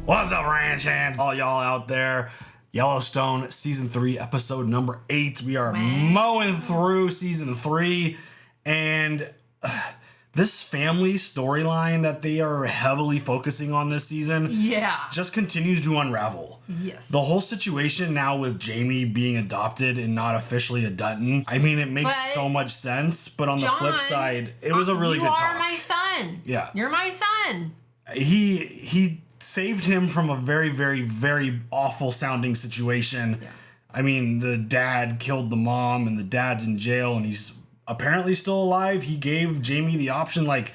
What's up, ranch hands? All y'all out there. Yellowstone season 3, episode number 8. We are mowing through season 3, and this family storyline that they are heavily focusing on this season, just continues to unravel. Yes. The whole situation now with Jamie being adopted and not officially a Dutton, I mean, it makes so much sense, but on the flip side, it was a really good talk. You are my son. Yeah. You're my son. He saved him from a very, very, very awful sounding situation. Yeah. I mean, the dad killed the mom and the dad's in jail and he's apparently still alive. He gave Jamie the option, like,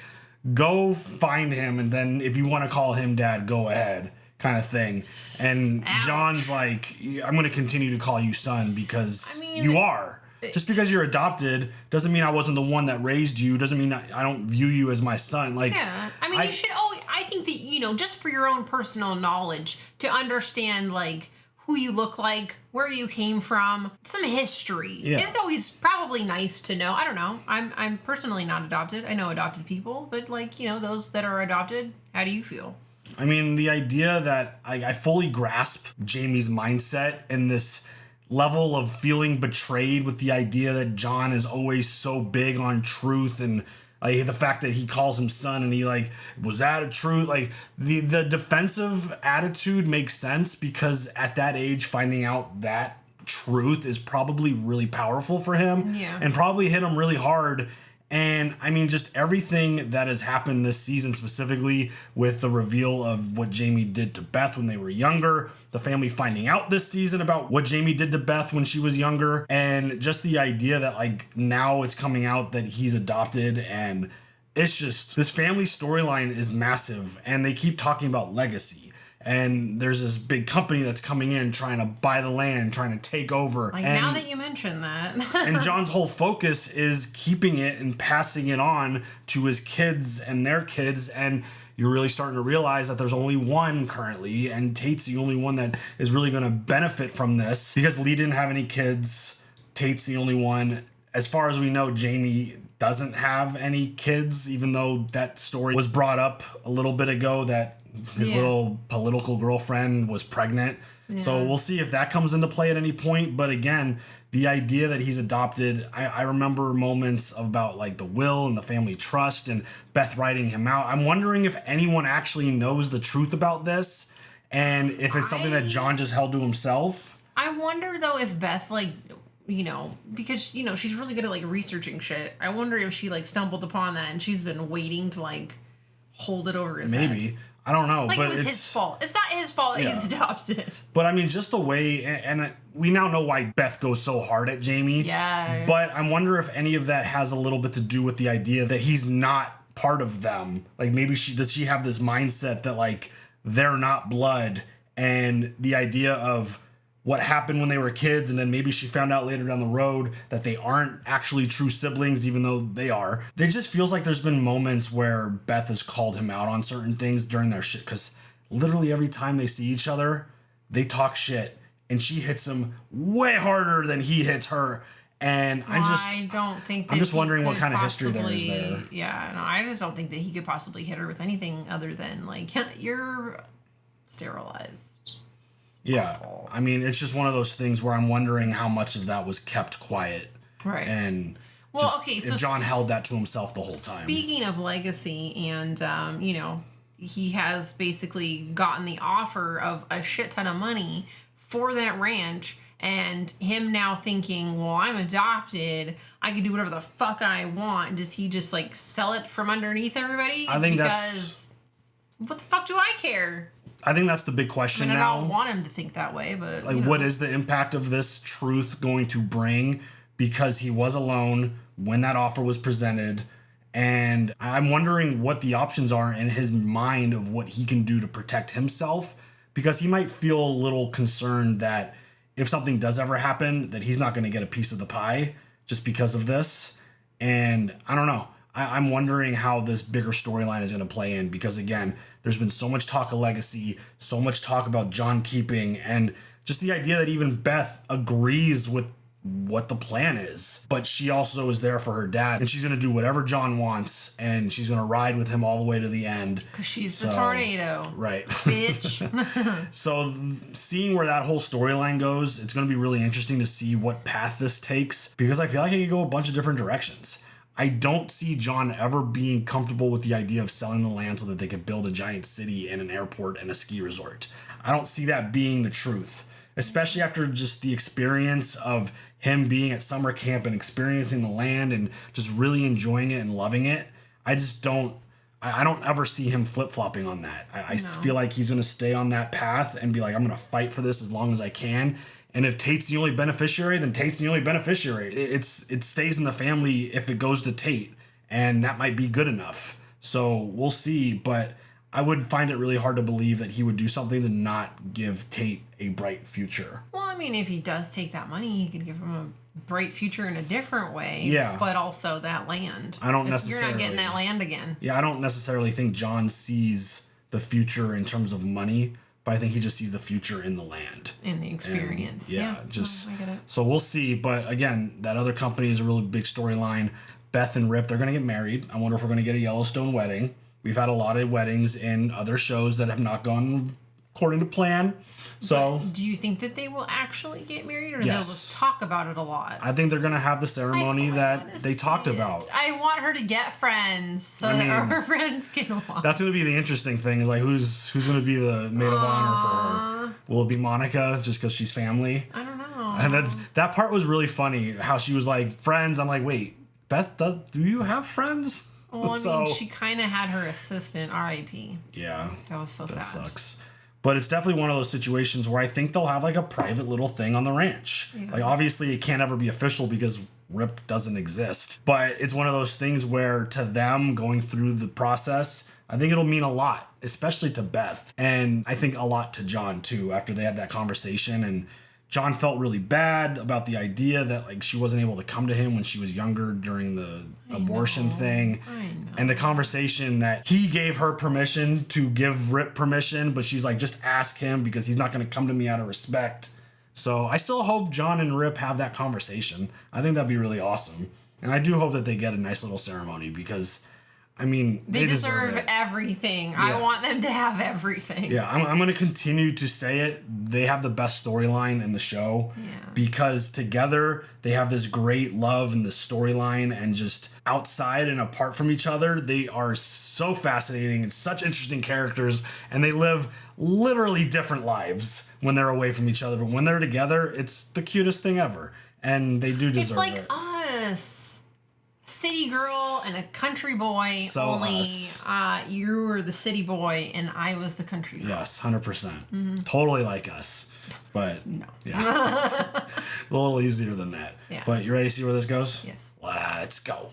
go find him, and then if you want to call him dad, go ahead, kind of thing. And John's like, I'm going to continue to call you son because you are. Just because you're adopted doesn't mean I wasn't the one that raised you. Doesn't mean I don't view you as my son. Like, yeah, I mean, you should. I think that, you know, just for your own personal knowledge, to understand like who you look like, where you came from, some history. Yeah. It's always probably nice to know. I don't know. I'm personally not adopted. I know adopted people, but like, you know, those that are adopted, how do you feel? I mean, the idea that I fully grasp Jamie's mindset and this level of feeling betrayed with the idea that John is always so big on truth, and the fact that he calls him son and he like, was that a truth? Like the defensive attitude makes sense because at that age, finding out that truth is probably really powerful for him and probably hit him really hard. And I mean, just everything that has happened this season, specifically with the reveal of what Jamie did to Beth when they were younger, the family finding out this season about what Jamie did to Beth when she was younger, and just the idea that like now it's coming out that he's adopted, and it's just, this family storyline is massive, and they keep talking about legacy. And there's this big company that's coming in trying to buy the land, trying to take over. Like, now that you mention that. And John's whole focus is keeping it and passing it on to his kids and their kids. And you're really starting to realize that there's only one currently. And Tate's the only one that is really going to benefit from this. Because Lee didn't have any kids. Tate's the only one. As far as we know, Jamie doesn't have any kids, even though that story was brought up a little bit ago that his little political girlfriend was pregnant. Yeah. So we'll see if that comes into play at any point. But again, the idea that he's adopted, I remember moments about like the will and the family trust and Beth writing him out. I'm wondering if anyone actually knows the truth about this and if it's something that John just held to himself. I wonder though if Beth, like, you know, because, you know, she's really good at like researching shit. I wonder if she like stumbled upon that and she's been waiting to like hold it over his head. Maybe. I don't know. Like, but it was his fault. It's not his fault he's adopted. But I mean, just the way, and we now know why Beth goes so hard at Jamie. Yeah. But I wonder if any of that has a little bit to do with the idea that he's not part of them. Like, maybe does she have this mindset that like they're not blood, and the idea of what happened when they were kids, and then maybe she found out later down the road that they aren't actually true siblings, even though they are. It just feels like there's been moments where Beth has called him out on certain things during their shit, because literally every time they see each other, they talk shit, and she hits him way harder than he hits her. And I'm just wondering what kind of history there is there. Yeah, no, I just don't think that he could possibly hit her with anything other than like, you're sterilized. Yeah, I mean, it's just one of those things where I'm wondering how much of that was kept quiet. Right. And so if John held that to himself the whole time. Speaking of legacy, and, you know, he has basically gotten the offer of a shit ton of money for that ranch, and him now thinking, well, I'm adopted, I can do whatever the fuck I want. Does he just, like, sell it from underneath everybody? I think because what the fuck do I care? I think that's the big question now. I don't want him to think that way, but like, what is the impact of this truth going to bring? Because he was alone when that offer was presented, and I'm wondering what the options are in his mind of what he can do to protect himself, because he might feel a little concerned that if something does ever happen, that he's not going to get a piece of the pie just because of this. And I don't know. I'm wondering how this bigger storyline is going to play in, because again, there's been so much talk of legacy, so much talk about John keeping, and just the idea that even Beth agrees with what the plan is. But she also is there for her dad, and she's going to do whatever John wants, and she's going to ride with him all the way to the end. Because she's the tornado. Right. Bitch. So seeing where that whole storyline goes, it's going to be really interesting to see what path this takes, because I feel like it could go a bunch of different directions. I don't see John ever being comfortable with the idea of selling the land so that they could build a giant city and an airport and a ski resort. I don't see that being the truth, especially after just the experience of him being at summer camp and experiencing the land and just really enjoying it and loving it. I just don't, I don't ever see him flip-flopping on that. I feel like he's going to stay on that path and be like, I'm going to fight for this as long as I can. And if Tate's the only beneficiary, then Tate's the only beneficiary. It stays in the family if it goes to Tate, and that might be good enough. So we'll see, but I would find it really hard to believe that he would do something to not give Tate a bright future. Well, I mean, if he does take that money, he could give him a bright future in a different way. Yeah. But also that land. I don't necessarily... You're not getting that land again. Yeah, I don't necessarily think John sees the future in terms of money, but I think he just sees the future in the land. In the experience. And just... I get it. So we'll see. But again, that other company is a really big storyline. Beth and Rip, they're going to get married. I wonder if we're going to get a Yellowstone wedding. We've had a lot of weddings in other shows that have not gone according to plan. So, but do you think that they will actually get married, or yes, they'll just talk about it a lot? I think they're going to have the ceremony that they talked about. I want her to get friends so that her friends can watch. That's going to be the interesting thing, is like who's going to be the maid of honor for her? Will it be Monica just because she's family? I don't know. And then that part was really funny, how she was like, friends. I'm like, wait, Beth, do you have friends? Well, I mean, she kind of had her assistant, R.I.P. Yeah. That was so sad. That sucks. But it's definitely one of those situations where I think they'll have like a private little thing on the ranch. Yeah. Like, obviously it can't ever be official because Rip doesn't exist. But it's one of those things where to them going through the process, I think it'll mean a lot, especially to Beth. And I think a lot to John too, after they had that conversation. And John felt really bad about the idea that like she wasn't able to come to him when she was younger during the abortion thing. I know. And the conversation that he gave her permission to give Rip permission, but she's like, just ask him because he's not going to come to me out of respect. So I still hope John and Rip have that conversation. I think that'd be really awesome. And I do hope that they get a nice little ceremony because, I mean, they deserve everything. Yeah. I want them to have everything. Yeah, I'm going to continue to say it. They have the best storyline in the show because together they have this great love and this storyline, and just outside and apart from each other, they are so fascinating and such interesting characters, and they live literally different lives when they're away from each other. But when they're together, it's the cutest thing ever, and they do deserve it. It's like us. City girl and a country boy. So only us. You were the city boy and I was the country girl. Yes, 100%. Mm-hmm. Totally like us. But no. Yeah. A little easier than that. Yeah. But you ready to see where this goes? Yes. Let's go.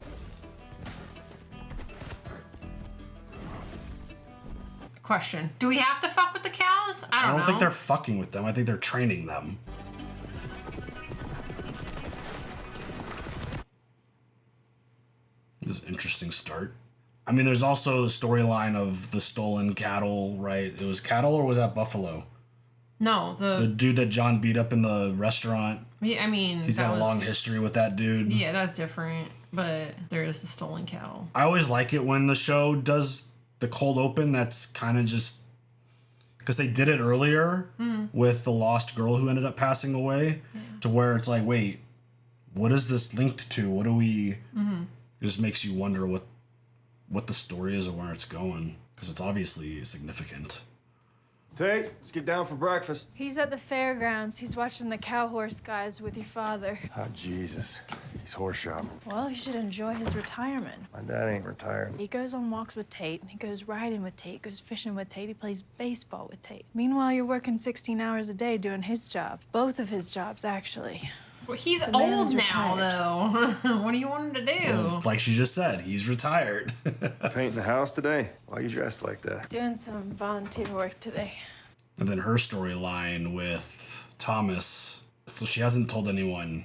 Question. Do we have to fuck with the cows? I don't know. think they're fucking with them. I think they're training them. This is an interesting start. I mean, there's also the storyline of the stolen cattle, right? It was cattle, or was that buffalo? No, the dude that John beat up in the restaurant. Yeah, I mean, he's got a long history with that dude. Yeah, that's different. But there is the stolen cattle. I always like it when the show does the cold open. That's kind of just because they did it earlier with the lost girl who ended up passing away, to where it's like, wait, what is this linked to? What do we? It just makes you wonder what the story is and where it's going, because it's obviously significant. Tate, let's get down for breakfast. He's at the fairgrounds. He's watching the cow horse guys with your father. Oh, Jesus. He's horse shopping. Well, he should enjoy his retirement. My dad ain't retired. He goes on walks with Tate, and he goes riding with Tate, goes fishing with Tate, he plays baseball with Tate. Meanwhile, you're working 16 hours a day doing his job. Both of his jobs, actually. Well, he's old now, though. What do you want him to do? Well, like she just said, he's retired. Painting the house today? Why you dressed like that? Doing some volunteer work today. And then her storyline with Thomas. So she hasn't told anyone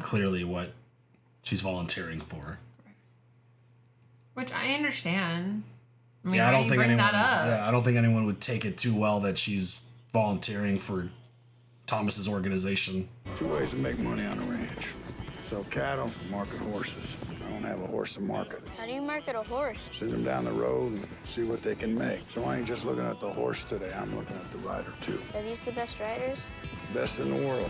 clearly what she's volunteering for. Which I understand. I mean, yeah, I don't think anyone. That up? Yeah, I don't think anyone would take it too well that she's volunteering for Thomas's organization. 2 ways to make money on a ranch. Sell cattle, market horses. I don't have a horse to market. How do you market a horse? Send them down the road and see what they can make. So I ain't just looking at the horse today. I'm looking at the rider, too. Are these the best riders? Best in the world.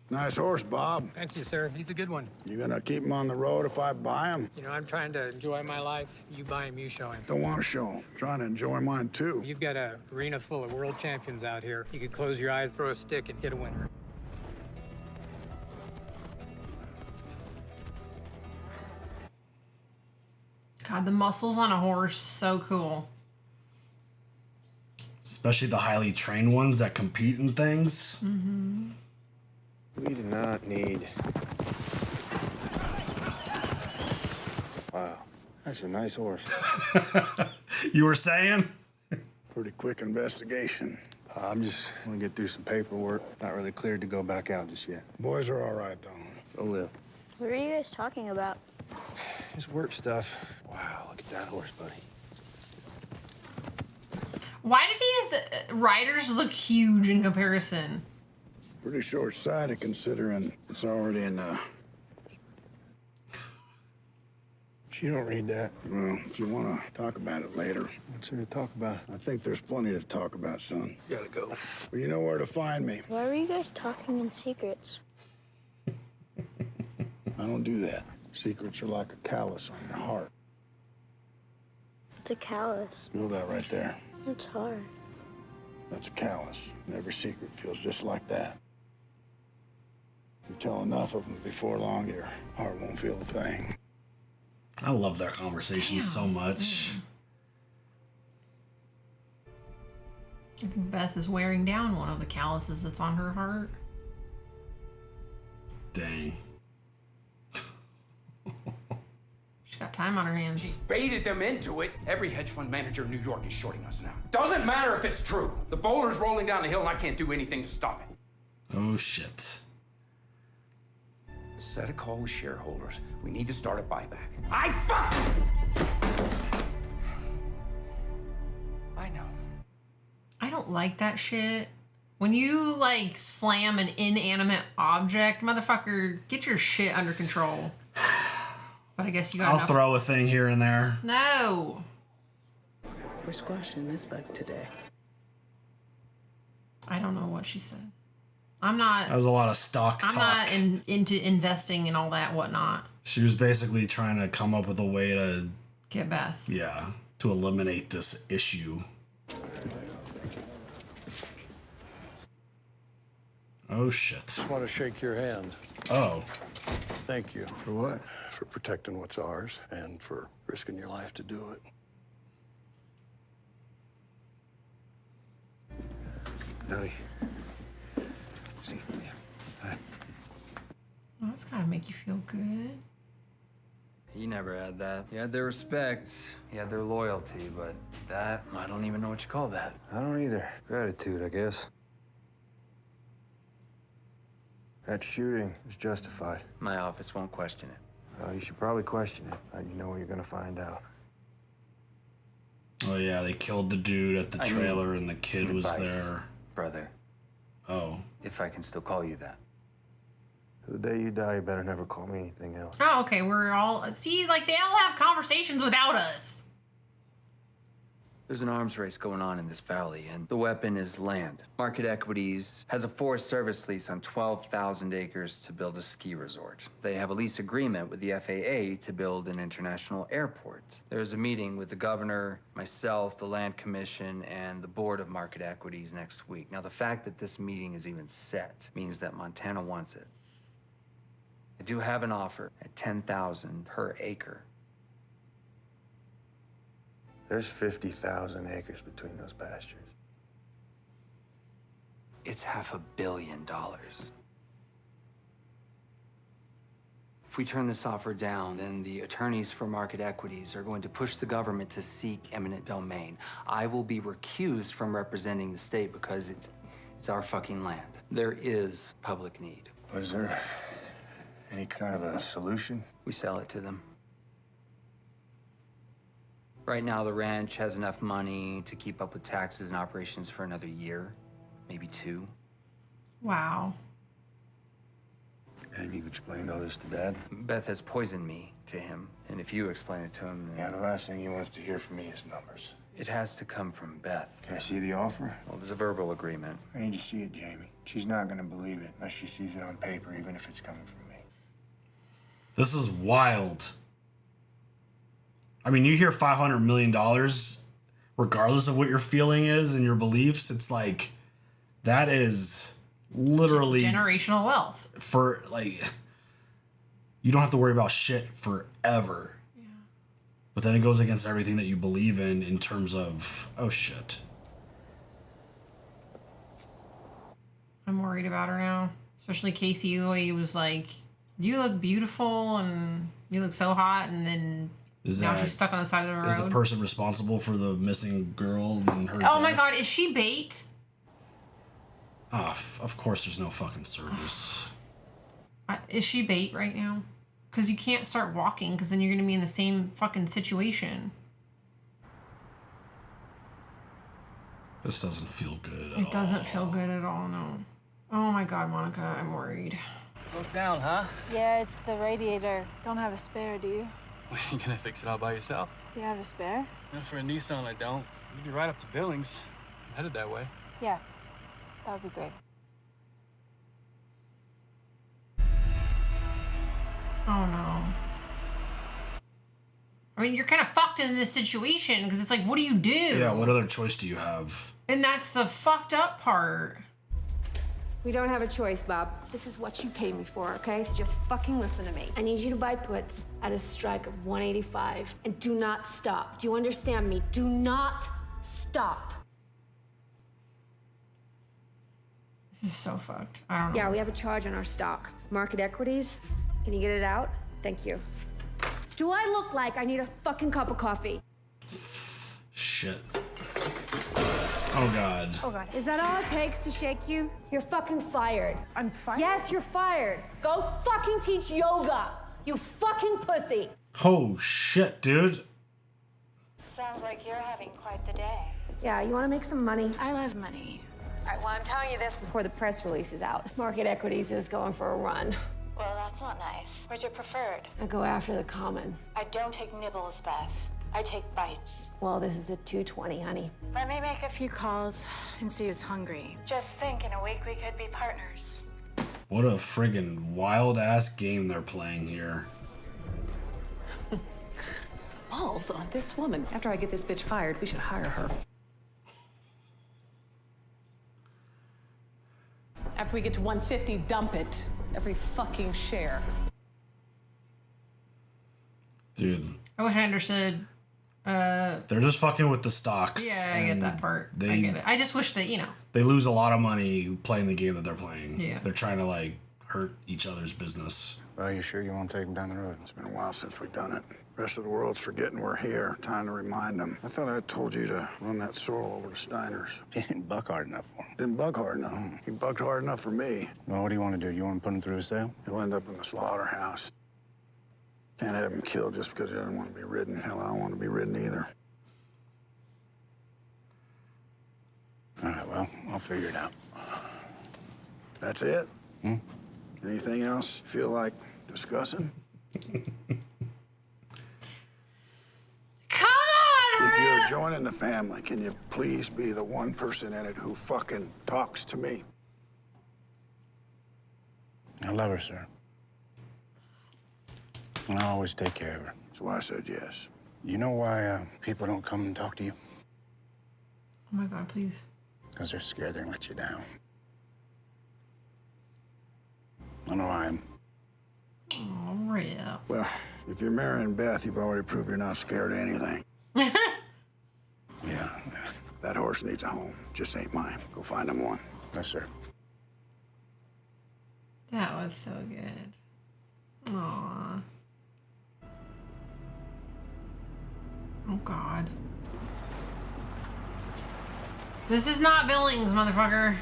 Nice horse, Bob. Thank you, sir. He's a good one. You gonna keep him on the road if I buy him? You know, I'm trying to enjoy my life. You buy him, you show him. Don't want to show him. Trying to enjoy mine, too. You've got a arena full of world champions out here. You could close your eyes, throw a stick, and hit a winner. God, the muscles on a horse, so cool. Especially the highly trained ones that compete in things. Mm-hmm. We do not need... Wow, that's a nice horse. You were saying? Pretty quick investigation. I'm just gonna get through some paperwork. Not really cleared to go back out just yet. Boys are all right, though. Go live. What are you guys talking about? His work stuff. Wow, look at that horse, buddy. Why do these riders look huge in comparison? Pretty short-sighted considering it's already in She don't read that. Well, if you want to talk about it later. What's there to talk about? I think there's plenty to talk about, son. Gotta go. Well, you know where to find me. Why were you guys talking in secrets? I don't do that. Secrets are like a callus on your heart. It's a callus. Know that right there. It's hard. That's a callus. And every secret feels just like that. You tell enough of them before long, your heart won't feel a thing. I love their conversations so much. I think Beth is wearing down one of the calluses that's on her heart. Dang. She's got time on her hands. She baited them into it. Every hedge fund manager in New York is shorting us now. Doesn't matter if it's true. The boulder's rolling down the hill and I can't do anything to stop it. Oh, shit. Set a call with shareholders. We need to start a buyback. I know. I don't like that shit. When you, like, slam an inanimate object, motherfucker, get your shit under control. But I guess you got I'll enough. throw a thing here and there. No. We're squashing this bug today. I don't know what she said. I'm not. That was a lot of stock I'm talk. not into investing and all that whatnot. She was basically trying to come up with a way to, Get Beth. yeah, to eliminate this issue. Oh, shit. I want to shake your hand. Oh. Thank you. For what? For protecting what's ours and for risking your life to do it. Howdy. See. Hi. Well, that's gotta make you feel good. He never had that. He had their respect, he had their loyalty, but that, I don't even know what you call that. I don't either. Gratitude, I guess. That shooting was justified. My office won't question it. You should probably question it. You know what you're gonna find out. Oh, yeah, they killed the dude at the I trailer need and the kid some was advice, there. Brother, Oh. if I can still call you that. The day you die, you better never call me anything else. Oh, okay. We're all see, like they all have conversations without us. There's an arms race going on in this valley, and the weapon is land. Market Equities has a Forest Service lease on 12,000 acres to build a ski resort. They have a lease agreement with the FAA to build an international airport. There's a meeting with the governor, myself, the Land Commission, and the board of Market Equities next week. Now, the fact that this meeting is even set means that Montana wants it. I do have an offer at $10,000 per acre. There's 50,000 acres between those pastures. It's $500 million. If we turn this offer down, then the attorneys for Market Equities are going to push the government to seek eminent domain. I will be recused from representing the state because it's our fucking land. There is public need. Was there any kind of a solution? We sell it to them. Right now, the ranch has enough money to keep up with taxes and operations for another year, maybe 2. Wow. Have you explained all this to Dad? Beth has poisoned me to him, and if you explain it to him, then Yeah, the last thing he wants to hear from me is numbers. it has to come from Beth. Can I see the offer? Well, it was a verbal agreement. I need to see it, Jamie. She's not gonna believe it unless she sees it on paper, even if it's coming from me. This is wild. I mean, you hear $500 million, regardless of what your feeling is and your beliefs, it's like, that is literally generational wealth. For, like, you don't have to worry about shit forever. Yeah. But then it goes against everything that you believe in terms of, oh shit. I'm worried about her now. Especially Casey, who he was like, you look beautiful and you look so hot, and then now she's stuck on the side of the road. Is the person responsible for the missing girl and her Oh my death? god, is she bait? Ah, of course there's no fucking service. Is she bait right now? Because you can't start walking, because then you're going to be in the same fucking situation. This doesn't feel good at It doesn't feel good at all, no. Oh my god, Monica, I'm worried. Broke down, huh? Yeah, it's the radiator. Don't have a spare, do you? You gonna fix it all by yourself? Do you have a spare? For a Nissan, I don't. You can ride up to Billings. I'm headed that way. Yeah, that would be great. Oh no. I mean, you're kind of fucked in this situation, because it's like, what do you do? Yeah, what other choice do you have? And that's the fucked up part. We don't have a choice, Bob. This is what you paid me for, okay? So just fucking listen to me. I need you to buy puts at a strike of 185 and do not stop. Do you understand me? Do not stop. This is so fucked. I don't know. Yeah, we have a charge on our stock. Market equities. Can you get it out? Thank you. Do I look like I need a fucking cup of coffee? Shit. Oh god. Oh god. Is that all it takes to shake you? You're fucking fired. I'm fired? Yes, you're fired. Go fucking teach yoga, you fucking pussy. Oh shit, dude. Sounds like you're having quite the day. Yeah, you want to make some money? I love money. All right, well, I'm telling you this before the press release is out. Market equities is going for a run. Well, that's not nice. Where's your preferred? I go after the common. I don't take nibbles, Beth. I take bites. Well, this is a 220, honey. Let me make a few calls and see who's hungry. Just think, in a week we could be partners. What a friggin' wild ass game they're playing here. Balls on this woman. After I get this bitch fired, we should hire her. After we get to 150, dump it. Every fucking share. Dude. I wish I understood. They're just fucking with the stocks. Yeah, I get that part. I get it. I just wish that, They lose a lot of money playing the game that they're playing. Yeah. They're trying to, like, hurt each other's business. Well, you sure you want to take him down the road? It's been a while since we've done it. The rest of the world's forgetting we're here. Time to remind them. I thought I told you to run that sorrel over to Steiner's. He didn't buck hard enough for him. Didn't buck hard enough. He bucked hard enough for me. Well, what do you want to do? You want to put him through a sale? He'll end up in the slaughterhouse. Can't have him killed just because he doesn't want to be ridden. Hell, I don't want to be ridden either. All right, well, I'll figure it out. That's it? Anything else you feel like discussing? Come on, If you're joining the family, can you please be the one person in it who fucking talks to me? I love her, sir. And I always take care of her. That's why I said yes. You know why people don't come and talk to you? Oh my god, please. Because they're scared they're gonna let you down. I know I am. Oh, Rip. Well, if you're marrying Beth, you've already proved you're not scared of anything. Yeah. That horse needs a home. Just ain't mine. Go find him one. Yes, sir. That was so good. Aww. Oh god. This is not Billings, motherfucker.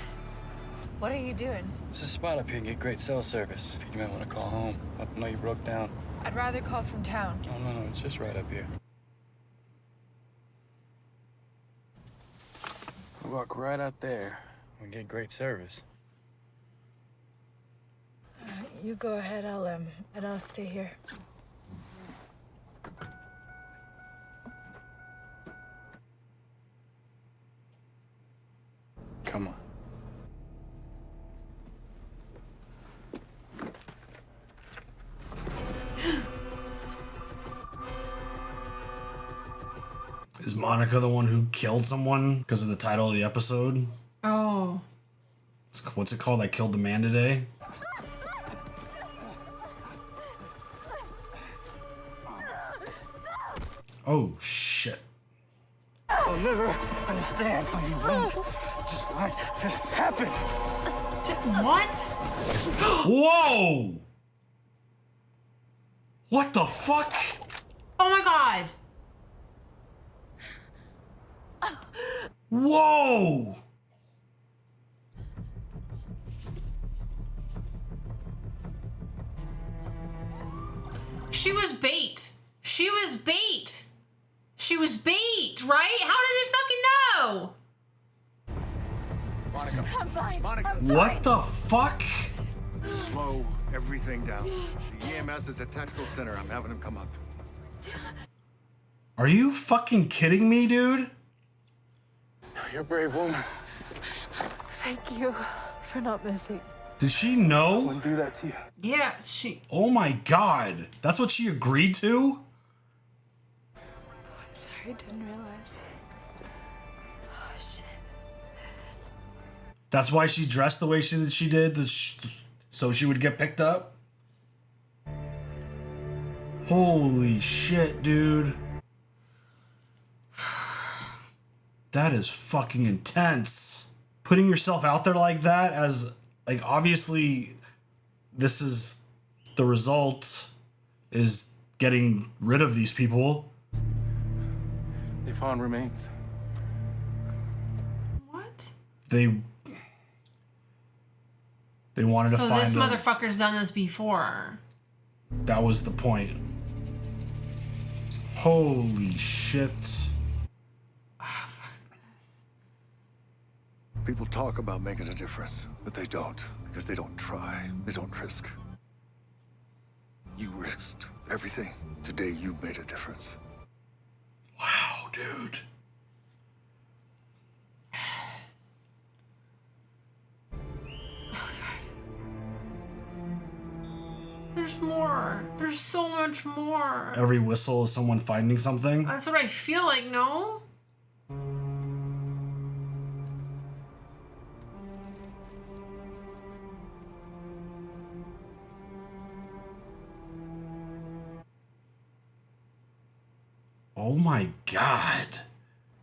What are you doing? There's a spot up here and get great cell service. You might want to call home. Let them know you broke down. I'd rather call from town. Oh, no, it's just right up here. We walk right out there and get great service. You go ahead. I'll stay here. Come on. Is Monica the one who killed someone because of the title of the episode? Oh. What's it called? I killed the man today? Oh, shit. I'll never understand how you won't just let this happen. What? Whoa! What the fuck? Oh my god. Whoa! She was bait. She was bait. She was bait, right? How did they fucking know? Monica. I'm fine. Monica. What the fuck? Slow everything down. The EMS is at Tactical Center. I'm having them come up. Are you fucking kidding me, dude? You're a brave woman. Thank you for not missing. Did she know? I wouldn't do that to you. Yeah, she... Oh my god. That's what she agreed to? I'm sorry, I didn't realize. Oh, shit. That's why she dressed the way she did, so she would get picked up? Holy shit, dude. That is fucking intense. Putting yourself out there like that as, like, obviously this is the result, is getting rid of these people. They found remains. What? They wanted to So find this them. motherfucker's done this before. That was the point. Holy shit. People talk about making a difference, but they don't, because they don't try. They don't risk. You risked everything. Today you made a difference. Wow, dude. There's more. There's so much more. Every whistle is someone finding something. That's what I feel like, no? Oh my god.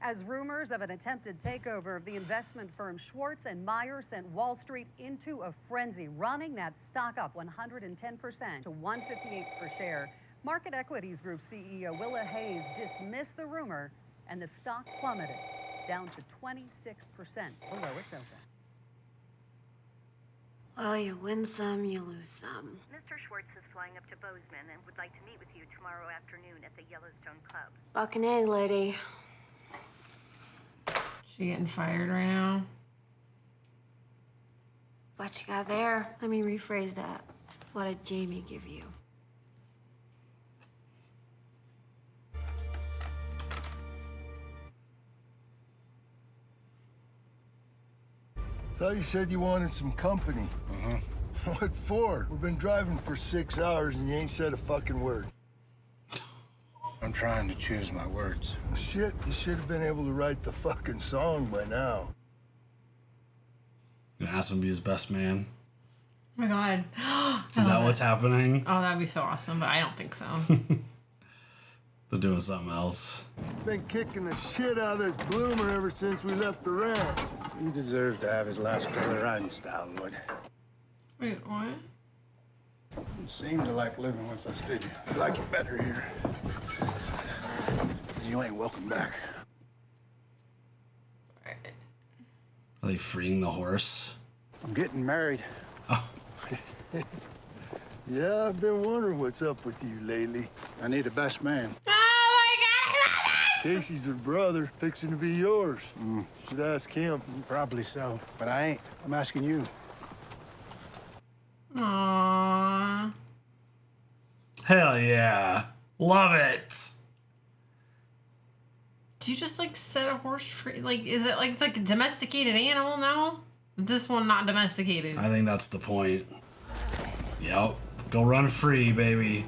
As rumors of an attempted takeover of the investment firm Schwartz and Meyer sent Wall Street into a frenzy, running that stock up 110% to $158 per share. Market Equities Group CEO Willa Hayes dismissed the rumor, and the stock plummeted down to 26% below its open. Well, you win some, you lose some. Mr. Schwartz is flying up to Bozeman and would like to meet with you tomorrow afternoon at the Yellowstone Club. Fucking A, lady. She getting fired right now? What you got there? Let me rephrase that. What did Jamie give you? Thought you said you wanted some company. What for? We've been driving for 6 hours and you ain't said a fucking word. I'm trying to choose my words. Well, shit, you should have been able to write the fucking song by now. Gonna ask him to be his best man. Oh my god. Is that what's happening? Oh, that'd be so awesome, but I don't think so. They're doing something else. Been kicking the shit out of this bloomer ever since we left the ranch. He deserved to have his last go of riding style, Wood. Wait, what? You seemed to like living with us, did you? I like you better here. Because you ain't welcome back. Are they freeing the horse? I'm getting married. Oh. Yeah, I've been wondering what's up with you lately. I need a best man. Oh my god! Casey's her brother, fixing to be yours. Should ask him. Probably so, but I ain't. I'm asking you. Aww. Hell yeah. Love it. Do you just like set a horse free? Like, is it like it's like a domesticated animal now? This one not domesticated. I think that's the point. Yep. Go run free, baby.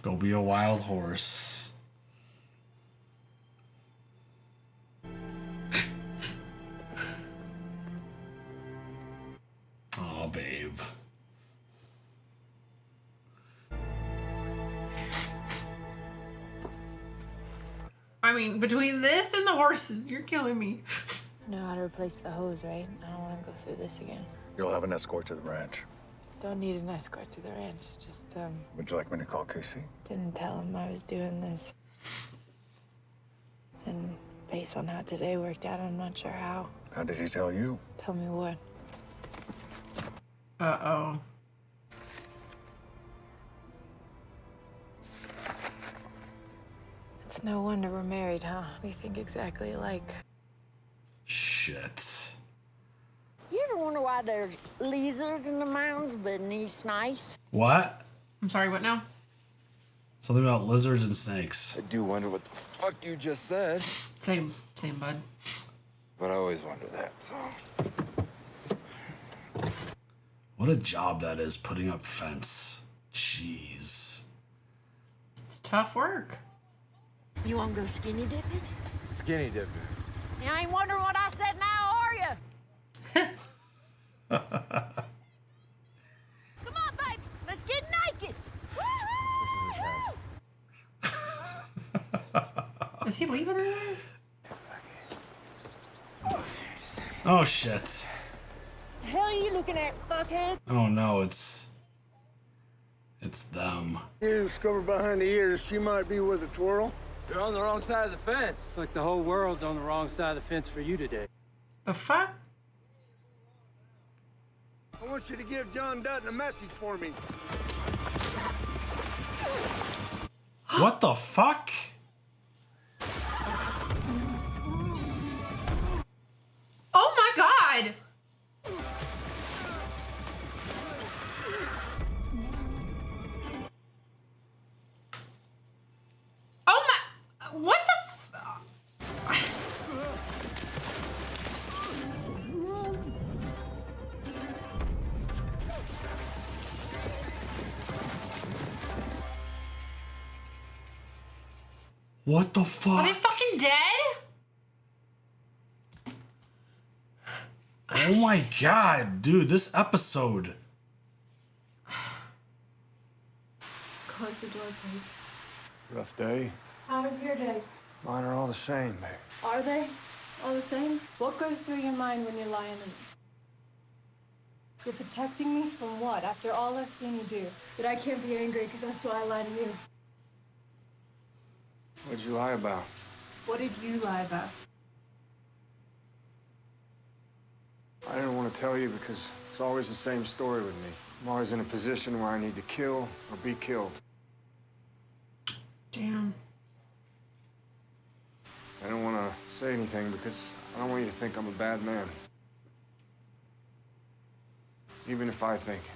Go be a wild horse. Oh, babe. I mean, between this and the horses, you're killing me. Know how to replace the hose, right? I don't want to go through this again. You'll have an escort to the ranch. Don't need an escort to the ranch. Just, Would you like me to call Casey? didn't tell him I was doing this. And based on how today worked out, I'm not sure how. How did he tell you? Tell me what. Uh-oh. It's no wonder we're married, huh? We think exactly alike. Shit. You ever wonder why there's lizards in the mountains beneath nice? What? I'm sorry, what now? Something about lizards and snakes. I do wonder what the fuck you just said. Same, bud. But I always wonder that, so. What a job that is, putting up fence. Jeez. It's tough work. You want to go skinny dipping? Skinny dipping. You ain't wondering what I said now, are you? Come on, baby. Let's get naked. This is a test. Is he leaving her there? Oh, shit. The hell are you looking at, fuckhead? Oh, no, it's them. You discovered behind the ears she might be with a twirl. You're on the wrong side of the fence. It's like the whole world's on the wrong side of the fence for you today. The fuck? I want you to give John Dutton a message for me. What the fuck? Oh my god! Oh my... What the What the fuck? Are they fucking dead? Oh my god, dude, this episode. Close the door, please. Rough day. How was your day? Mine are all the same, babe. Are they all the same? What goes through your mind when you're lying in? You're protecting me from what? After all I've seen you do. But I can't be angry because that's why I lied to you. What'd you lie about? What did you lie about? I didn't want to tell you because it's always the same story with me. I'm always in a position where I need to kill or be killed. Damn. I don't want to say anything because I don't want you to think I'm a bad man. Even if I think it.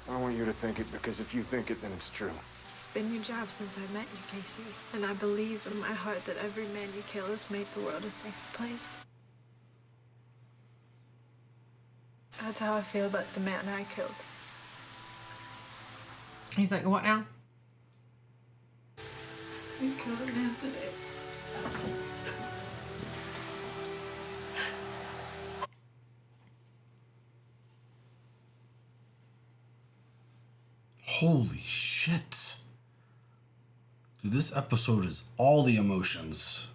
I don't want you to think it because if you think it, then it's true. It's been your job since I met you, Casey. And I believe in my heart that every man you kill has made the world a safer place. That's how I feel about the man I killed. He's like, what now? He's killed a man today. Holy shit. Dude, this episode is all the emotions.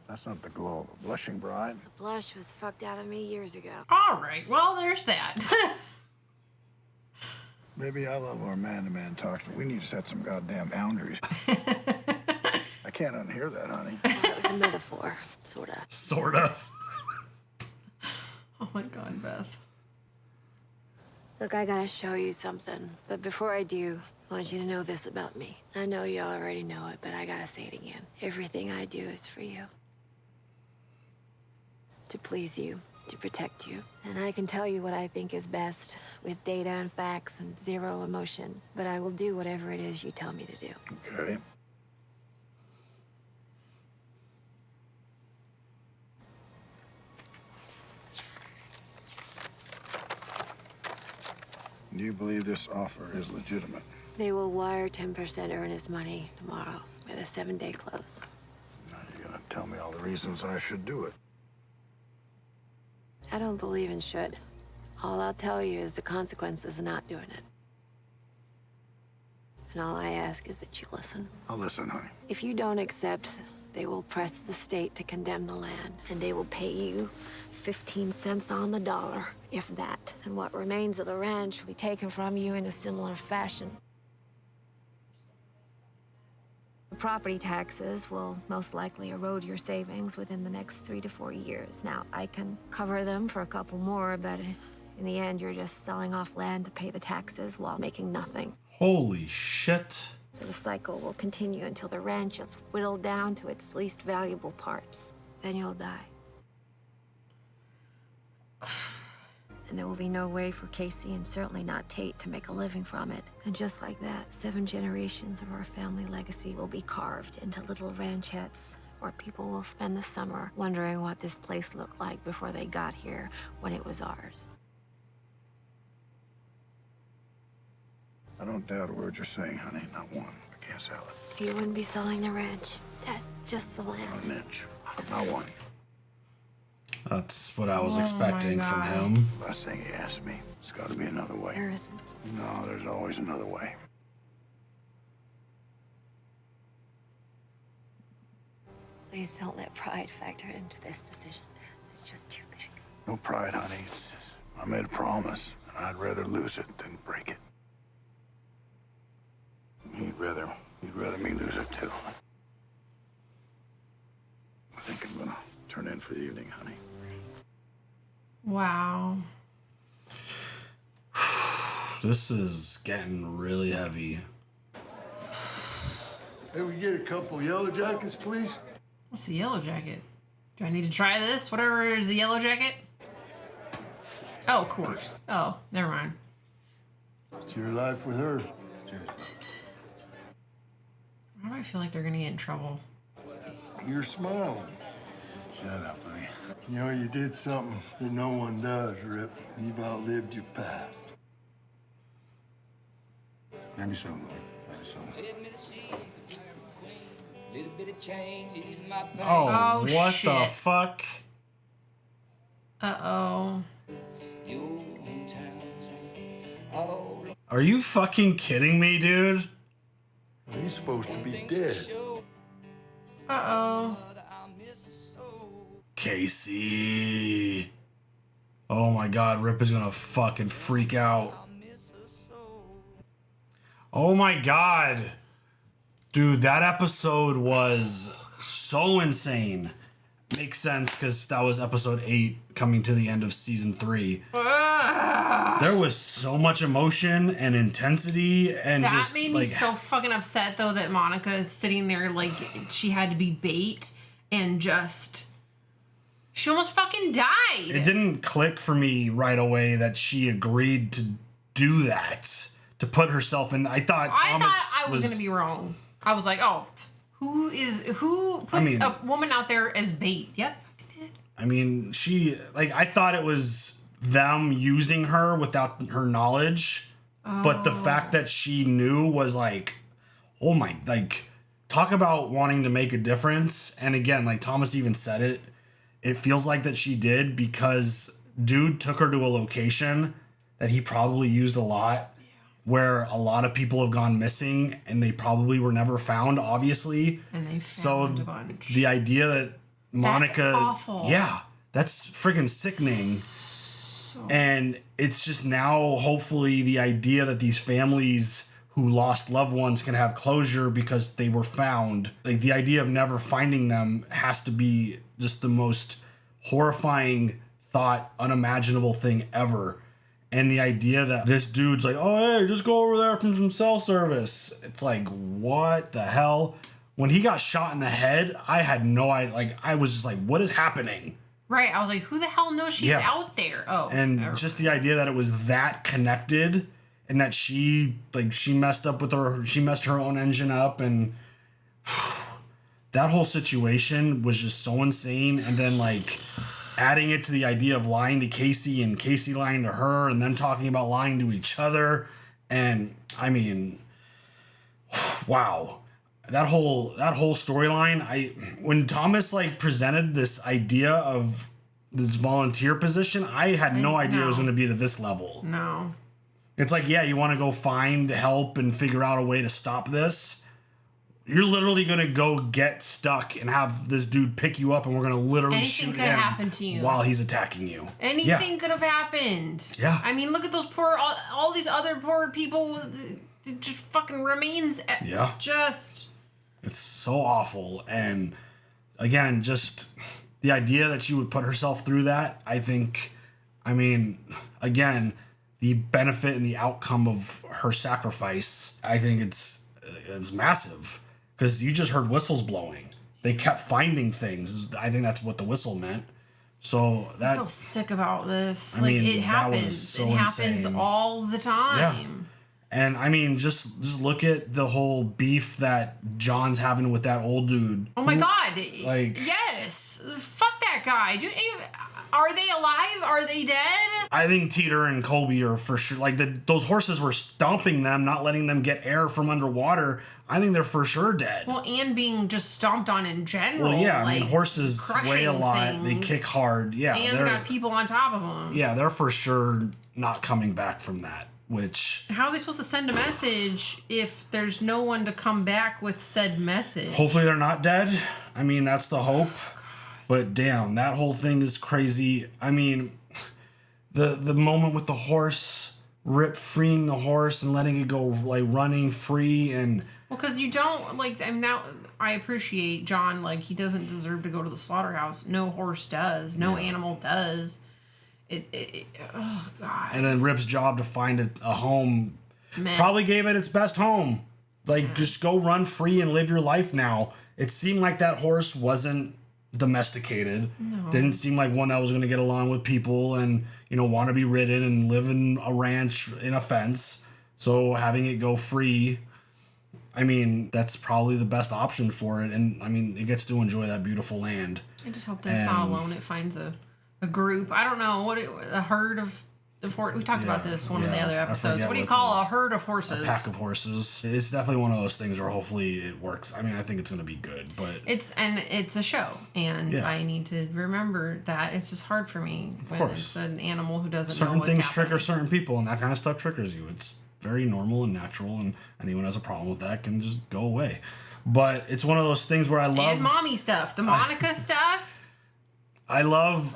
That's not the glow of a blushing bride. The blush was fucked out of me years ago. All right, well, there's that. Baby, I love our man-to-man talks, but we need to set some goddamn boundaries. I can't unhear that, honey. That was a metaphor, sorta. Sorta. Oh my god, Beth. Look, I gotta show you something. But before I do, I want you to know this about me. I know you already know it, but I gotta say it again. Everything I do is for you. To please you, to protect you. And I can tell you what I think is best with data and facts and zero emotion. But I will do whatever it is you tell me to do. Okay. Do you believe this offer is legitimate? They will wire 10% earnest money tomorrow with a 7-day close. Now you're gonna tell me all the reasons I should do it. I don't believe in should. All I'll tell you is the consequences of not doing it. And all I ask is that you listen. I'll listen, honey. If you don't accept, they will press the state to condemn the land, and they will pay you 15 cents on the dollar, if that. And what remains of the ranch will be taken from you in a similar fashion. The property taxes will most likely erode your savings within the next 3 to 4 years. Now, I can cover them for a couple more, but in the end, you're just selling off land to pay the taxes while making nothing. Holy shit. So the cycle will continue until the ranch is whittled down to its least valuable parts. Then you'll die. And there will be no way for Casey, and certainly not Tate, to make a living from it. And just like that, 7 generations of our family legacy will be carved into little ranchettes, where people will spend the summer wondering what this place looked like before they got here, when it was ours. I don't doubt a word you're saying, honey. Not one. I can't sell it. You wouldn't be selling the ranch, Dad. Just the land. Not an inch. Not one. That's what I was expecting from him. Last thing he asked me. There's got to be another way. There isn't. No, there's always another way. Please don't let pride factor into this decision. It's just too big. No pride, honey. It's just, I made a promise, and I'd rather lose it than break it. You'd rather me lose it too. I think I'm gonna turn in for the evening, honey. Wow. This is getting really heavy. Hey, we get a couple yellow jackets, please? What's a yellow jacket? Do I need to try this? Whatever is the yellow jacket? Oh, of course. Oh, never mind. It's your life with her. Cheers. Why do I feel like they're gonna get in trouble? You're smiling. Shut up, honey. You know, you did something that no one does, Rip. You've outlived your past. Maybe so, Lord. Maybe so. Oh, what shit. the fuck? Uh-oh. Are you fucking kidding me, dude? He's supposed to be dead. Uh-oh. Casey. Oh my god, Rip is gonna fucking freak out. Oh my god. Dude, that episode was so insane. Makes sense because that was episode 8 coming to the end of season 3. There was so much emotion and intensity and that just made me so fucking upset though that Monica is sitting there like she had to be bait and just she almost fucking died. It didn't click for me right away that she agreed to do that, to put herself in. I thought I was gonna be wrong. I was like, oh, who puts a woman out there as bait? Yeah, they fucking did. I mean, I thought it was them using her without her knowledge, but the fact that she knew was like, oh my, like, talk about wanting to make a difference. And again, like Thomas even said it, it feels like that she did because dude took her to a location that he probably used a lot, where a lot of people have gone missing and they probably were never found, obviously. And they found a bunch. The idea that Monica, that's awful. Yeah, that's freaking sickening. And it's just now, hopefully, the idea that these families who lost loved ones can have closure because they were found. Like, the idea of never finding them has to be just the most horrifying thought, unimaginable thing ever. And the idea that this dude's like, oh, hey, just go over there from some cell service. It's like, what the hell? When he got shot in the head, I had no idea. Like, I was just like, what is happening? Right. I was like, who the hell knows she's out there? Oh. And just the idea that it was that connected and that she messed up with she messed her own engine up. And that whole situation was just so insane. And then, like, adding it to the idea of lying to Casey and Casey lying to her and then talking about lying to each other. And I mean, wow, that whole storyline. When Thomas like presented this idea of this volunteer position, I had no idea it was going to be to this level. No. It's like, yeah, you want to go find help and figure out a way to stop this. You're literally going to go get stuck and have this dude pick you up and we're going to literally shoot him happen to you while he's attacking you. Anything could have happened. Yeah. I mean, look at those all these other poor people. It just fucking remains. Yeah. It's so awful. And again, just the idea that she would put herself through that, I think, I mean, again, the benefit and the outcome of her sacrifice, I think it's massive. Because you just heard whistles blowing. They kept finding things. I think that's what the whistle meant. So that, I feel sick about this. I mean, it happens. So it happens insane. all the time. Yeah. And I mean, just look at the whole beef that John's having with that old dude. Oh my God. Like, yes. Fuck that guy. Dude, are they alive? Are they dead? I think Teeter and Colby are for sure. Like, those horses were stomping them, not letting them get air from underwater. I think they're for sure dead. Well, and being just stomped on in general. Well, yeah, like, I mean, horses weigh a lot. Things. They kick hard. Yeah, and they got people on top of them. Yeah, they're for sure not coming back from that. Which, how are they supposed to send a message if there's no one to come back with said message? Hopefully they're not dead. I mean, that's the hope. But damn, that whole thing is crazy. I mean, the moment with the horse, Rip freeing the horse and letting it go like running free, and well, because you don't like. I mean, now I appreciate John. Like, he doesn't deserve to go to the slaughterhouse. No horse does. No animal does. Oh God. And then Rip's job to find a home probably gave it its best home. Like, just go run free and live your life now. It seemed like that horse wasn't domesticated. No. Didn't seem like one that was going to get along with people and, you know, want to be ridden and live in a ranch in a fence. So having it go free, I mean, that's probably the best option for it. And I mean, it gets to enjoy that beautiful land. I just hope that it's not alone. It finds a group. I don't know a herd of horses. We talked about this one of the other episodes. What do you call a herd of horses? A pack of horses. It's definitely one of those things where hopefully it works. I mean, I think it's going to be good, but it's a show, and I need to remember that. It's just hard for me when it's an animal who doesn't know certain what's things happening. trigger certain people, and that kind of stuff triggers you. It's very normal and natural, and anyone who has a problem with that can just go away. But it's one of those things where I love and mommy stuff, the Monica stuff. I love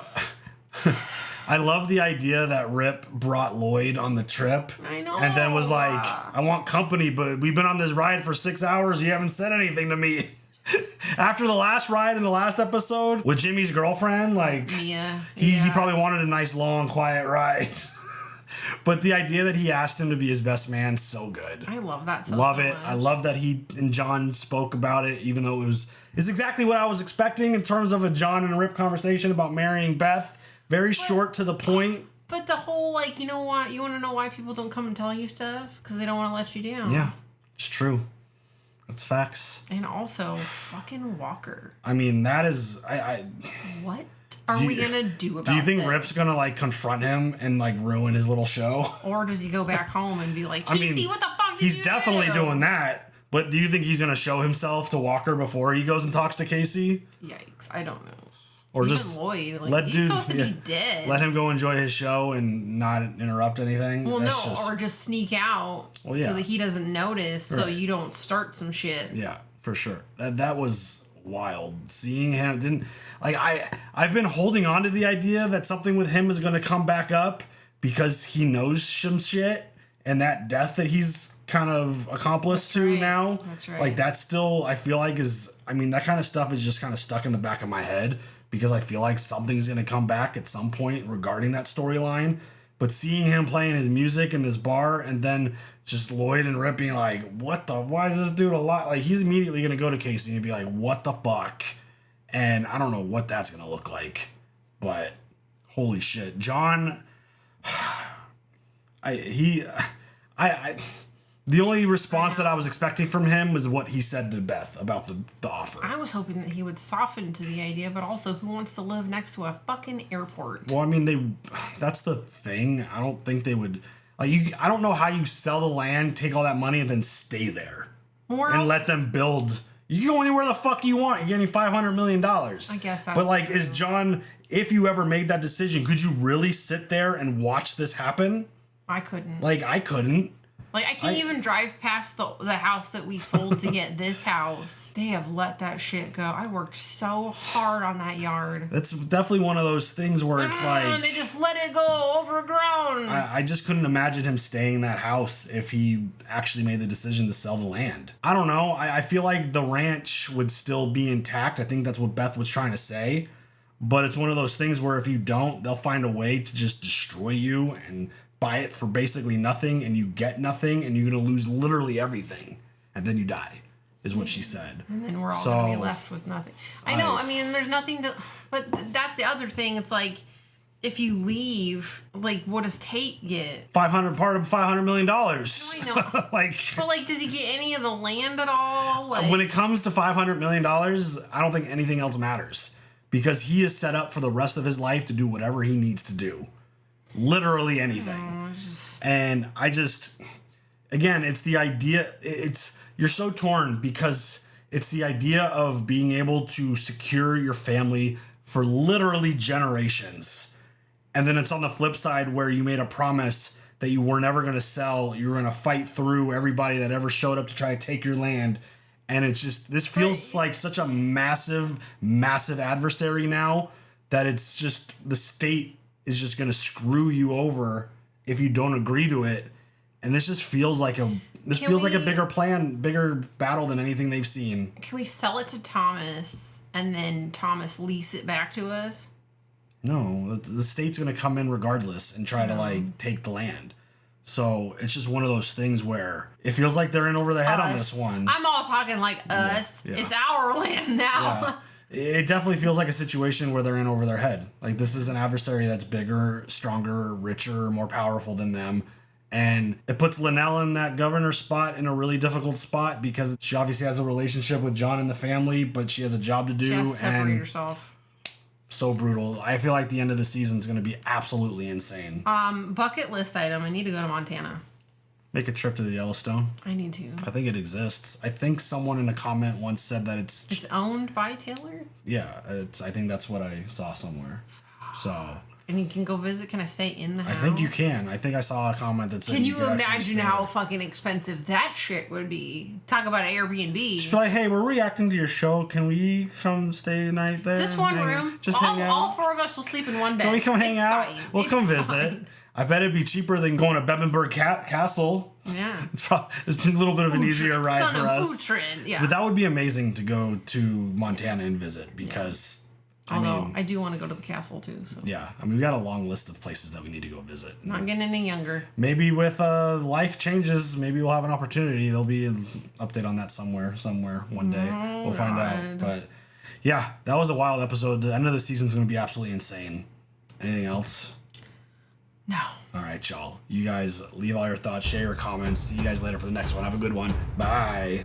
the idea that Rip brought Lloyd on the trip. I know. And then was like, I want company, but we've been on this ride for 6 hours. You haven't said anything to me. After the last ride in the last episode with Jimmy's girlfriend, like, he probably wanted a nice, long, quiet ride. But the idea that he asked him to be his best man, so good. I love that so Love it. much. I love that he and John spoke about it, even though it's exactly what I was expecting in terms of a John and a Rip conversation about marrying Beth. Very short to the point. But the whole, like, you know what? You want to know why people don't come and tell you stuff? Because they don't want to let you down. Yeah, it's true. It's facts. And also, fucking Walker. I mean, that is... What are we going to do about Do you think this? Rip's going to, like, confront him and, like, ruin his little show? Or does he go back home and be like, Casey, what the fuck did he's you definitely do? doing that. But do you think he's going to show himself to Walker before he goes and talks to Casey? Yikes, I don't know. Or Even just Lloyd, like, let he's dudes, supposed to be dead. Let him go enjoy his show and not interrupt anything. Well, That's no, or just sneak out so that he doesn't notice, so you don't start some shit. Yeah, for sure. That was wild. Seeing him I've been holding on to the idea that something with him is going to come back up because he knows some shit, and that death that he's kind of accomplice to now. That's right. Like, that still, I feel like that kind of stuff is just kind of stuck in the back of my head because I feel like something's going to come back at some point regarding that storyline. But seeing him playing his music in this bar and then just Lloyd and Rip being like, why is this dude alive? Like, he's immediately going to go to Casey and be like, what the fuck? And I don't know what that's going to look like. But holy shit. John, the only response that I was expecting from him was what he said to Beth about the offer. I was hoping that he would soften to the idea, but also, who wants to live next to a fucking airport? Well, I mean, that's the thing. I don't think they would. I don't know how you sell the land, take all that money, and then stay there and let them build. You can go anywhere the fuck you want. You're getting $500 million. I guess that's But like, true. is John? If you ever made that decision, could you really sit there and watch this happen? I couldn't. Like, I couldn't. Like, I can't even drive past the house that we sold to get this house. They have let that shit go. I worked so hard on that yard. That's definitely one of those things where it's like... They just let it go, overgrown. I just couldn't imagine him staying in that house if he actually made the decision to sell the land. I don't know. I feel like the ranch would still be intact. I think that's what Beth was trying to say. But it's one of those things where if you don't, they'll find a way to just destroy you and buy it for basically nothing, and you get nothing, and you're going to lose literally everything. And then you die, is what she said. And then we're all going to be left with nothing. I know. I mean, there's nothing to... But that's the other thing. It's like, if you leave, like, what does Tate get? $500 million. I know. But, like, does he get any of the land at all? Like, when it comes to $500 million, I don't think anything else matters. Because he is set up for the rest of his life to do whatever he needs to do. Literally anything. And I just, again, it's the idea, you're so torn because it's the idea of being able to secure your family for literally generations. And then it's on the flip side where you made a promise that you were never going to sell. You were going to fight through everybody that ever showed up to try to take your land. And it's just, this feels like such a massive, massive adversary now that it's just, the state is just going to screw you over if you don't agree to it. And this just feels like a bigger plan, bigger battle than anything they've seen. Can we sell it to Thomas and then Thomas lease it back to us? No, the state's going to come in regardless and try to like take the land. So it's just one of those things where it feels like they're in over the head on this one. I'm all talking like us. Yeah. It's our land now. Yeah. It definitely feels like a situation where they're in over their head. Like, this is an adversary that's bigger, stronger, richer, more powerful than them. And it puts Linnell in that governor spot in a really difficult spot because she obviously has a relationship with John and the family, but she has a job to do. She has to separate and herself. So brutal. I feel like the end of the season is going to be absolutely insane. Bucket list item. I need to go to Montana. Make a trip to the Yellowstone. I need to. I think it exists. I think someone in a comment once said that it's owned by Taylor? Yeah, I think that's what I saw somewhere. So. And you can go visit. Can I stay in the house? I think you can. I think I saw a comment that said Can you could actually imagine stay. how fucking expensive that shit would be? Talk about Airbnb. Just be like, hey, we're reacting to your show. Can we come stay the night there? Just one room. Just hang out. All four of us will sleep in one bed. Can we come hang out? Fine. We'll come It's visit. fine. I bet it'd be cheaper than going to Bebenberg Castle. Yeah. It's a little bit of an easier ride Son for of us. Utrin, yeah. But that would be amazing to go to Montana and visit because, Although I do want to go to the castle too. So. Yeah. I mean, we got a long list of places that we need to go visit. Not getting any younger. Maybe with life changes, maybe we'll have an opportunity. There'll be an update on that somewhere one day. We'll find out. But yeah, that was a wild episode. The end of the season's going to be absolutely insane. Anything else? No. All right, y'all. You guys leave all your thoughts, share your comments. See you guys later for the next one. Have a good one. Bye.